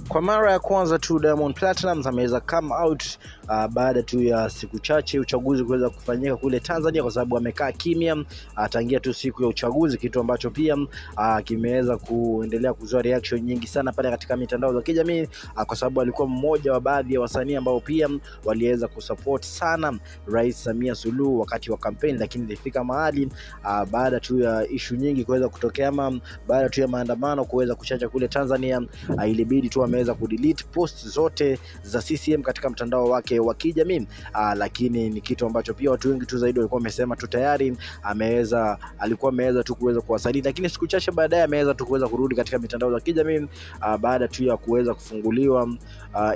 Kwa mara ya kwanza tu Diamond Platnumz ameweza come out baada tu ya siku chache uchaguzi kuweza kufanyika kule Tanzania, kwa sababu amekaa kimya tangia tu siku ya uchaguzi, kitu ambacho pia kimeweza kuendelea kuzua reaction nyingi sana pale katika mitandao za kijamii, kwa sababu alikuwa mmoja wa baadhi ya wasanii ambao pia waliweza kusupport sana Rais Samia Suluhu wakati wa campaign, lakini ilifika mahali baada tu ya issue nyingi kuweza kutokea, baada tu ya maandamano kuweza kuchacha kule Tanzania, ilibidi tu ameweza kudelete post zote za CCM katika mtandao wake wa kijamii, lakini ni kitu ambacho pia watu wengi tu zaidi walikuwa wamesema tu tayari alikuwa ameweza tu kuweza kuwasali, lakini siku chache baadaye ameweza tu kuweza kurudi katika mitandao za kijamii baada tu ya kuweza kufunguliwa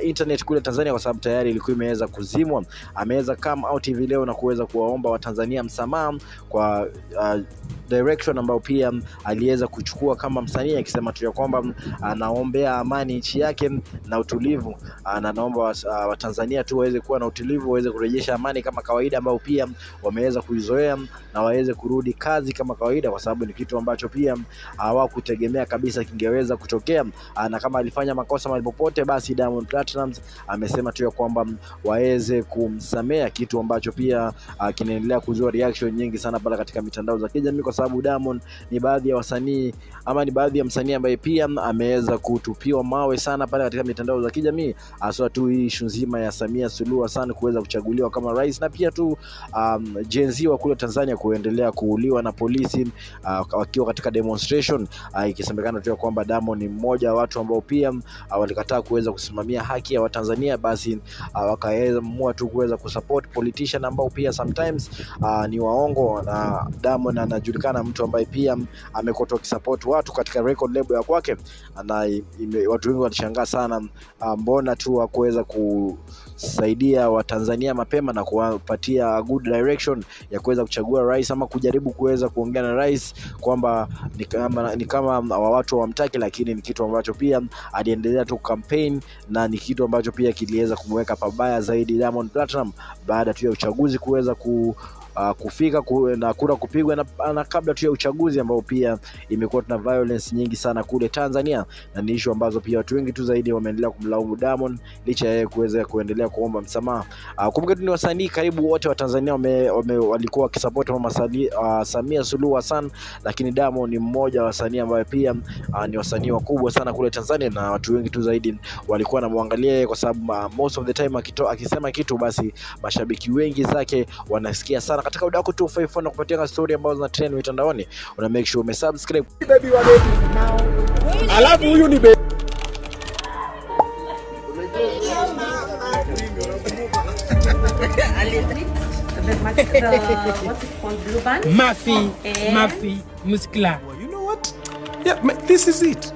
internet kule Tanzania, kwa sababu tayari ilikuwa imeweza kuzimwa. Ameweza come out hivi leo na kuweza kuwaomba Watanzania msamaha kwa direction ambayo pia aliweza kuchukua kama msanii, akisema tu ya kwamba anaombea amani nchi yake na utulivu, na anaomba Watanzania tu waweze kuwa na utulivu, waweze kurejesha amani kama kawaida ambao pia wameweza kuizoea, na waweze kurudi kazi kama kawaida, kwa sababu ni kitu ambacho pia hawakutegemea kabisa kingeweza kutokea. Na kama alifanya makosa mahali popote, basi Diamond Platnumz amesema tu ya kwamba waweze kumsamea, kitu ambacho pia kinaendelea kuzua reaction nyingi sana pale katika mitandao za kijamii, kwa sababu Diamond ni baadhi ya wasanii ni baadhi ya msanii ambaye pia ameweza kutupiwa mawe sana pale katika mitandao za kijamii, hasa tu hii issue nzima ya Samia Suluhu Hassan kuweza kuchaguliwa kama rais, na pia tu Gen Z wa kule Tanzania kuendelea kuuliwa na polisi wakiwa katika demonstration, ikisemekana tu kwamba Diamond ni mmoja wa watu ambao pia walikataa kuweza kusimamia haki ya Watanzania, basi wakaamua tu kuweza kusupport politician ambao pia sometimes ni waongo, na Diamond anajulikana mtu ambaye pia amekuwa akisupport watu katika record label ya kwake, na watu wengi walishangaa sana mbona tu hakuweza kusaidia Watanzania mapema na kuwapatia good direction ya kuweza kuchagua rais, ama kujaribu kuweza kuongea na rais kwamba ni kama watu wamtaki, lakini ni kitu ambacho pia aliendelea tu campaign, na ni kitu ambacho pia kiliweza kumweka pabaya zaidi Diamond Platnumz baada tu ya uchaguzi kuweza kufika na kura kupigwa, na kabla tu ya uchaguzi ambao pia imekuwa tuna violence nyingi sana kule Tanzania, na ni issue ambazo pia watu wengi tu zaidi wameendelea kumlaumu Diamond licha ya kuweza kuendelea kuomba msamaha. Kumbuka tu ni wasanii karibu wote wa Tanzania walikuwa wakisupport mama Samia Suluhu Hassan, lakini Diamond ni mmoja wa wasanii ambaye pia ni wasanii wakubwa sana kule Tanzania, na watu wengi tu zaidi walikuwa wanamwangalia kwa sababu most of the time akisema kitu basi mashabiki wengi zake wanasikia sana. Katika video yako 254 na kupatia story ambazo zina trend mitandaoni, una make sure umesubscribe. Baby wa baby alafu huyu ni baby what's it called, blue band? Mafi Muscular. You know what? Yeah, this is it.